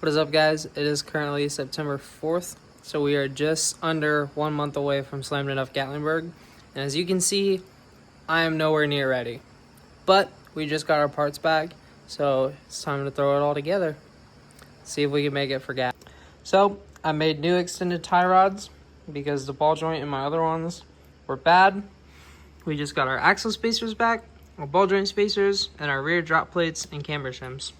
What is up, guys? It is currently September 4th, so we are just under 1 month away from Slammedenuff Gatlinburg. And as you can see, I am nowhere near ready. But we just got our parts back, so it's time to throw it all together. See if we can make it for GAT. So I made new extended tie rods because the ball joint in my other ones were bad. We just got our axle spacers back, our ball joint spacers, and our rear drop plates and camber shims.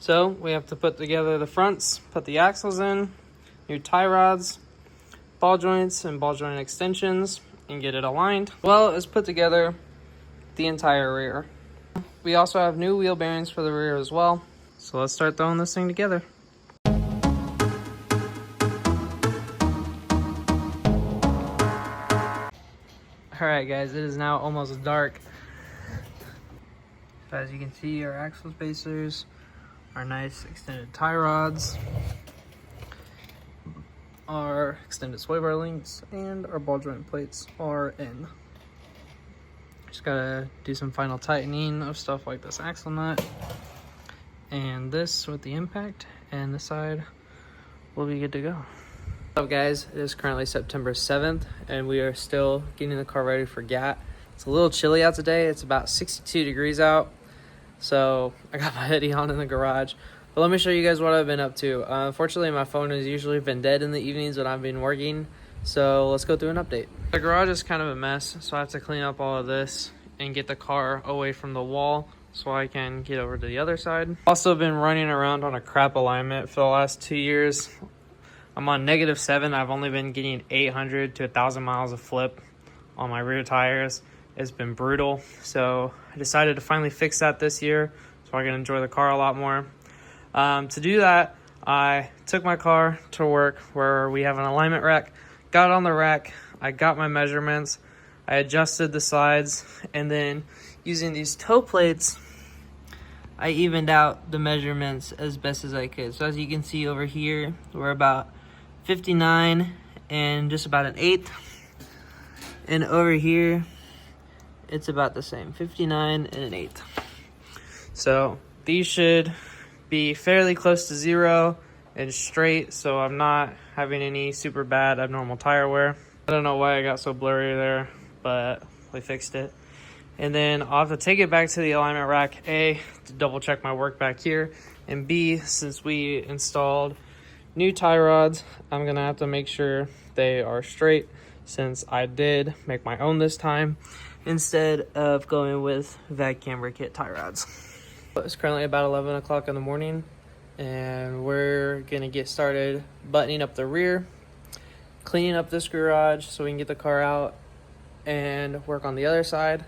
So we have to put together the fronts, put the axles in, new tie rods, ball joints and ball joint extensions, and get it aligned. Well, as put together the entire rear. We also have new wheel bearings for the rear as well. So let's start throwing this thing together. Alright guys, it is now almost dark. As you can see, our axle spacers, our nice extended tie rods, our extended sway bar links, and our ball joint plates are in. Just gotta do some final tightening of stuff like this axle nut and this with the impact, and this side will be good to go. What's up guys, it is currently September 7th and we are still getting the car ready for GAT. It's a little chilly out today, it's about 62 degrees out. So I got my hoodie on in the garage, but let me show you guys what I've been up to. Unfortunately, my phone has usually been dead in the evenings when I've been working. So let's go through an update. The garage is kind of a mess, so I have to clean up all of this and get the car away from the wall so I can get over to the other side. Also been running around on a crap alignment for the last 2 years. I'm on -7. I've only been getting 800 to 1,000 miles of flip on my rear tires. It's been brutal, so I decided to finally fix that this year so I can enjoy the car a lot more. To do that, I took my car to work where we have an alignment rack, got on the rack, I got my measurements, I adjusted the sides, and then using these toe plates, I evened out the measurements as best as I could. So as you can see over here, we're about 59 and just about an 1/8. And over here, it's about the same, 59 and an 1/8. So these should be fairly close to 0 and straight, so I'm not having any super bad abnormal tire wear. I don't know why I got so blurry there, but we fixed it. And then I'll have to take it back to the alignment rack, A, to double check my work back here, and B, since we installed new tie rods, I'm gonna have to make sure they are straight, since I did make my own this time instead of going with VW camber kit tie rods. It's currently about 11 o'clock in the morning and we're gonna get started buttoning up the rear, cleaning up this garage so we can get the car out and work on the other side.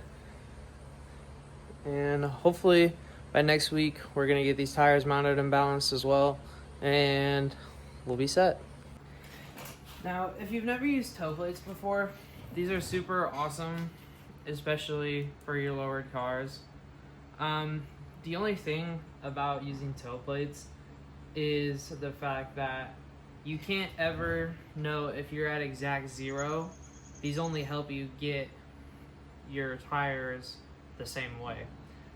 And hopefully by next week we're gonna get these tires mounted and balanced as well, and we'll be set. Now, if you've never used toe plates before, these are super awesome, especially for your lowered cars. The only thing about using toe plates is the fact that you can't ever know if you're at exact 0. These only help you get your tires the same way.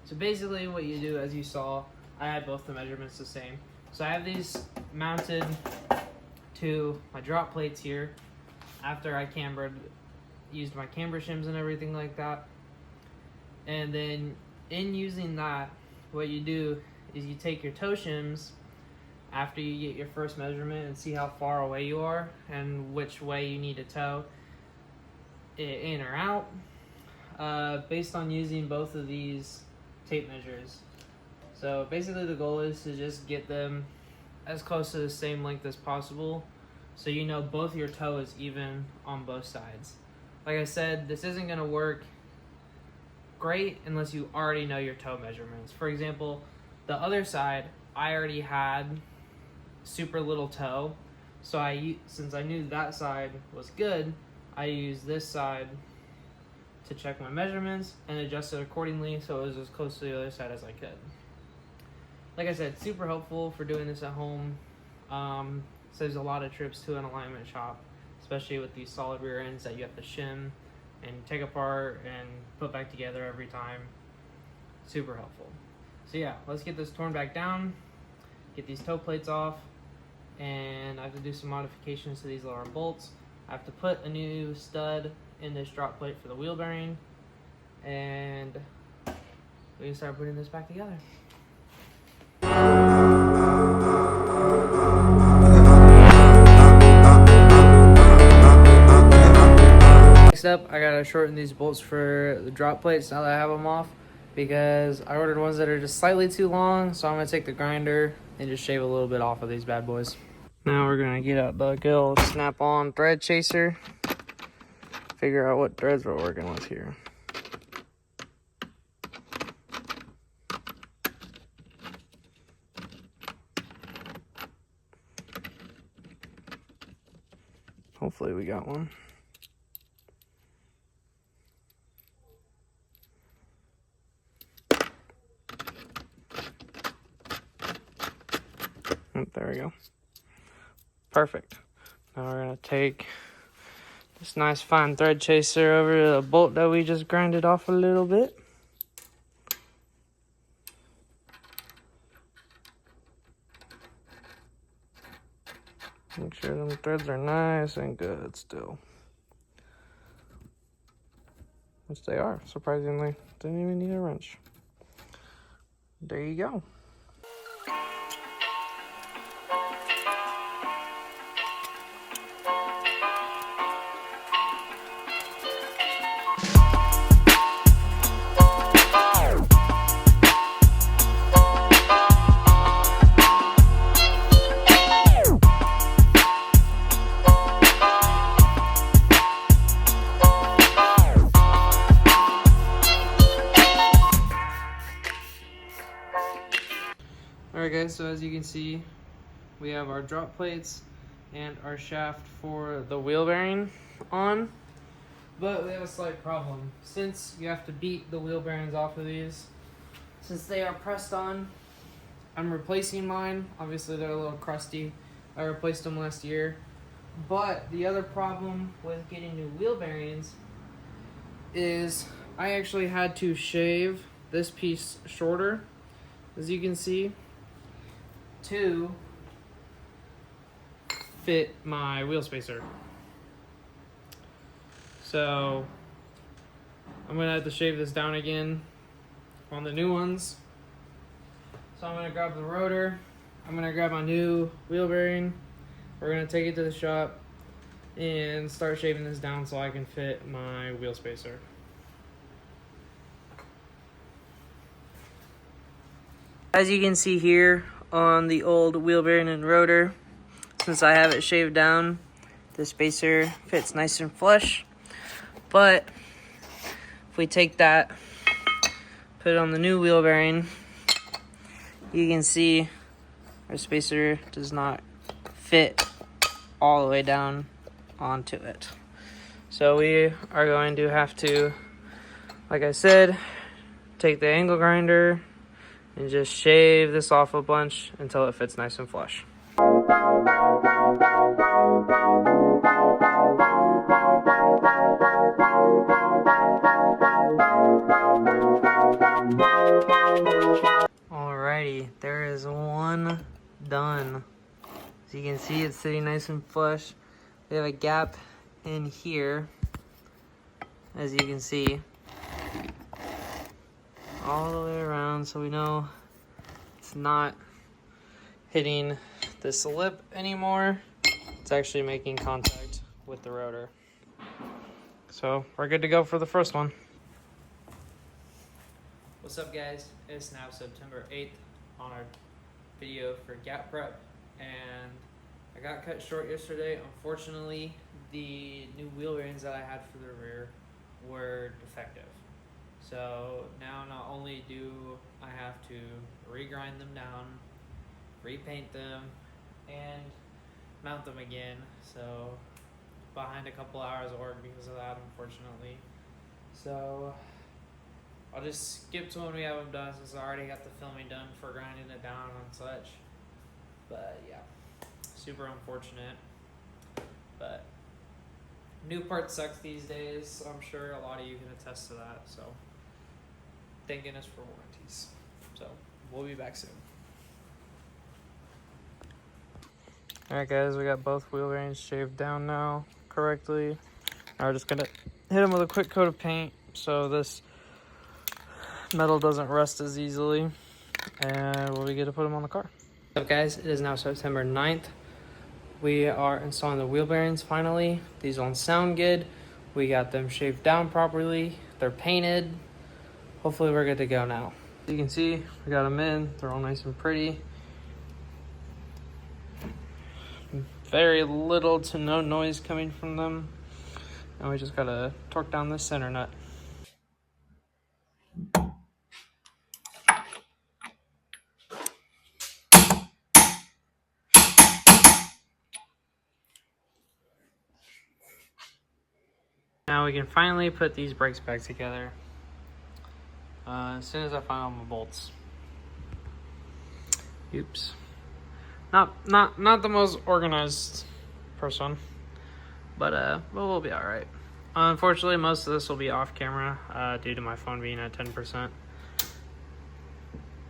So basically what you do, as you saw, I had both the measurements the same. So I have these mounted to my drop plates here after I used my camber shims and everything like that. And then in using that, what you do is you take your toe shims after you get your first measurement and see how far away you are and which way you need to tow it in or out, based on using both of these tape measures. So basically the goal is to just get them as close to the same length as possible so you know both your toe is even on both sides. Like I said, this isn't going to work great unless you already know your toe measurements. For example, the other side, I already had super little toe, so since I knew that side was good, I used this side to check my measurements and adjust it accordingly so it was as close to the other side as I could. Like I said, super helpful for doing this at home. Saves a lot of trips to an alignment shop, especially with these solid rear ends that you have to shim and take apart and put back together every time. Super helpful. So yeah, let's get this torn back down get these toe plates off, and I have to do some modifications to these lower bolts. I have to put a new stud in this drop plate for the wheel bearing, and we can start putting this back together. Next up, I gotta shorten these bolts for the drop plates now that I have them off, because I ordered ones that are just slightly too long, so I'm gonna take the grinder and just shave a little bit off of these bad boys. Now we're gonna get out the good old snap-on thread chaser, figure out what threads we're working with here. Hopefully we got one. Oh, there we go. Perfect. Now we're gonna take this nice fine thread chaser over to the bolt that we just grinded off a little bit. Make sure them threads are nice and good still. Which they are, surprisingly. Didn't even need a wrench. There you go. Alright guys, so as you can see, we have our drop plates and our shaft for the wheel bearing on, but we have a slight problem. Since you have to beat the wheel bearings off of these, since they are pressed on, I'm replacing mine. Obviously they're a little crusty. I replaced them last year. But the other problem with getting new wheel bearings is I actually had to shave this piece shorter, as you can see, to fit my wheel spacer. So I'm gonna have to shave this down again on the new ones. So I'm gonna grab the rotor, I'm gonna grab my new wheel bearing, we're gonna take it to the shop and start shaving this down so I can fit my wheel spacer. As you can see here on the old wheel bearing and rotor, since I have it shaved down, the spacer fits nice and flush. But if we take that, put it on the new wheel bearing, you can see our spacer does not fit all the way down onto it. So we are going to have to, like I said, take the angle grinder and just shave this off a bunch until it fits nice and flush. Alrighty, there is one done. As you can see, it's sitting nice and flush. We have a gap in here, as you can see, all the way around, so we know it's not hitting this lip anymore. It's actually making contact with the rotor. So we're good to go for the first one. What's up guys? It's now September 8th on our video for GAT prep, and I got cut short yesterday. Unfortunately, the new wheel bearings that I had for the rear were defective. So now not only do I have to regrind them down, repaint them, and mount them again. So behind a couple hours of work because of that, unfortunately. So I'll just skip to when we have them done, since I already got the filming done for grinding it down and such. But yeah, super unfortunate. But new parts suck these days, so I'm sure a lot of you can attest to that. So thank goodness for warranties. So we'll be back soon. Alright guys, we got both wheel bearings shaved down now correctly. Now we're just gonna hit them with a quick coat of paint so this metal doesn't rust as easily, and we'll be good to put them on the car. What's up guys, it is now September 9th. We are installing the wheel bearings finally. These don't sound good. We got them shaved down properly. They're painted. Hopefully we're good to go now. As you can see, we got them in. They're all nice and pretty. Very little to no noise coming from them. And we just gotta torque down this center nut. Now we can finally put these brakes back together. As soon as I find all my bolts. Oops. Not the most organized person, but we'll be all right. Unfortunately, most of this will be off camera due to my phone being at 10%.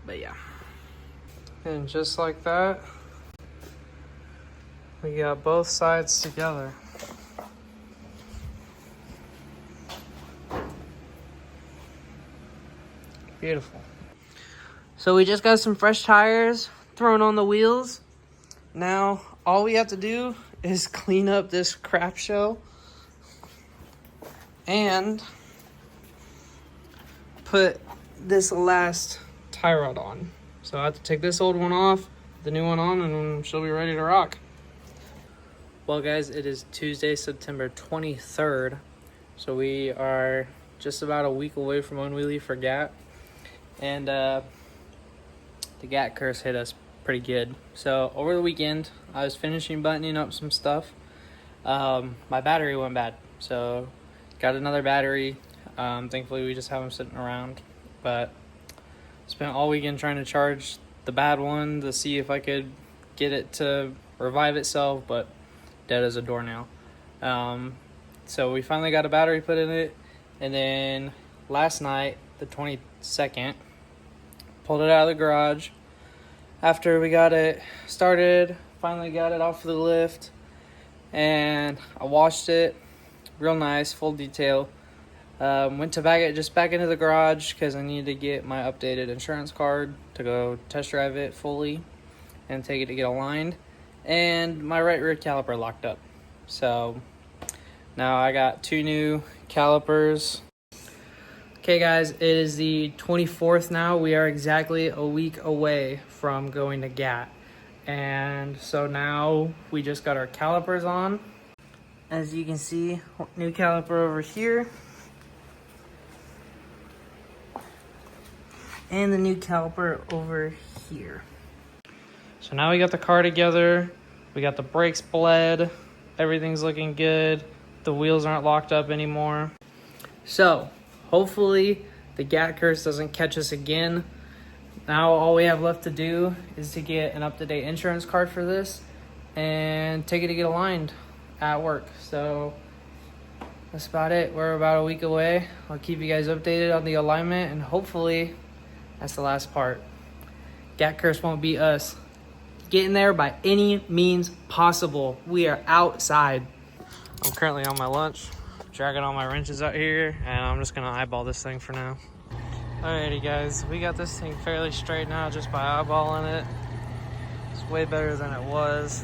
But yeah. And just like that, we got both sides together. Beautiful. So we just got some fresh tires thrown on the wheels. Now all we have to do is clean up this crap show and put this last tie rod on. So I have to take this old one off, the new one on, and she'll be ready to rock. Well guys, it is Tuesday, September 23rd. So we are just about a week away from when we leave for GAT. And the GAT curse hit us pretty good. So over the weekend, I was finishing buttoning up some stuff. My battery went bad, so got another battery. Thankfully, we just have them sitting around. But spent all weekend trying to charge the bad one to see if I could get it to revive itself, but dead as a doornail. So we finally got a battery put in it, and then last night, the 22nd, pulled it out of the garage. After we got it started, finally got it off the lift, and I washed it real nice, full detail. Went to back it back into the garage because I needed to get my updated insurance card to go test drive it fully and take it to get aligned. And my right rear caliper locked up. So now I got 2 new calipers. Okay guys, it is the 24th now. We are exactly a week away from going to GAT. And so now we just got our calipers on. As you can see, new caliper over here. And the new caliper over here. So now we got the car together. We got the brakes bled. Everything's looking good. The wheels aren't locked up anymore. So hopefully the GAT curse doesn't catch us again. Now all we have left to do is to get an up-to-date insurance card for this and take it to get aligned at work. So that's about it. We're about a week away. I'll keep you guys updated on the alignment, and hopefully that's the last part. GAT curse won't beat us. Getting there by any means possible. We are outside. I'm currently on my lunch, dragging all my wrenches out here, and I'm just gonna eyeball this thing for now. Alrighty guys, we got this thing fairly straight now just by eyeballing it. It's way better than it was.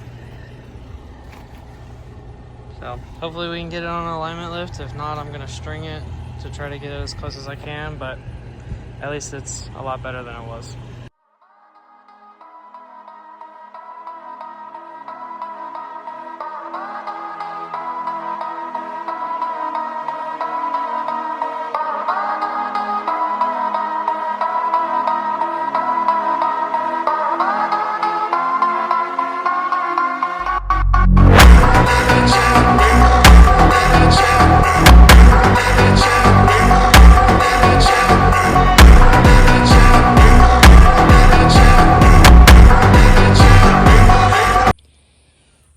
So hopefully we can get it on an alignment lift. If not, I'm gonna string it to try to get it as close as I can, but at least it's a lot better than it was.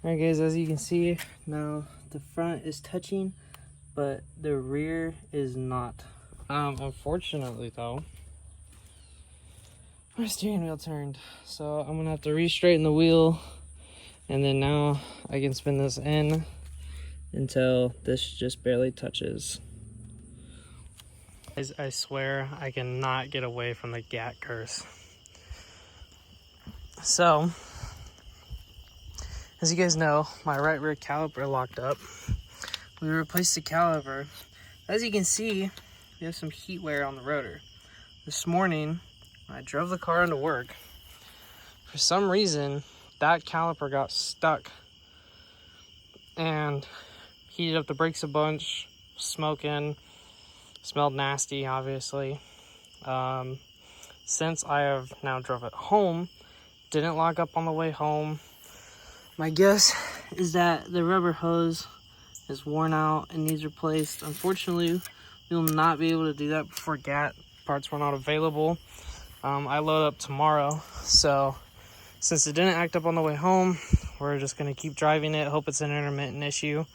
Alright guys, as you can see, now the front is touching, but the rear is not. Unfortunately though, my steering wheel turned, so I'm gonna have to re-straighten the wheel And then now I can spin this in until this just barely touches. I swear I cannot get away from the GAT curse. So, as you guys know, my right rear caliper locked up. We replaced the caliper. As you can see, we have some heat wear on the rotor. This morning, when I drove the car into work, for some reason, that caliper got stuck and heated up the brakes a bunch, smoking, smelled nasty, obviously. Since I have now drove it home, didn't lock up on the way home. My guess is that the rubber hose is worn out and needs replaced. Unfortunately, we will not be able to do that before GAT parts were not available. I load up tomorrow, so since it didn't act up on the way home, we're just going to keep driving it, hope it's an intermittent issue.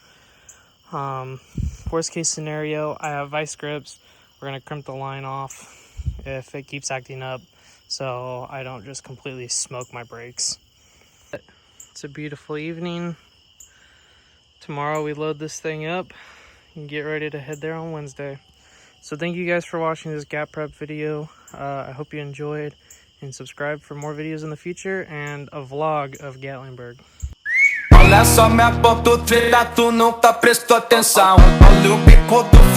Worst case scenario, I have vice grips. We're going to crimp the line off if it keeps acting up, so I don't just completely smoke my brakes. It's a beautiful evening. Tomorrow we load this thing up and get ready to head there on Wednesday. So thank you guys for watching this GAT prep video. I hope you enjoyed, and subscribe for more videos in the future and a vlog of Gatlinburg. Olha só minha ponto treta, tu nunca prestou atenção. Olha o bico do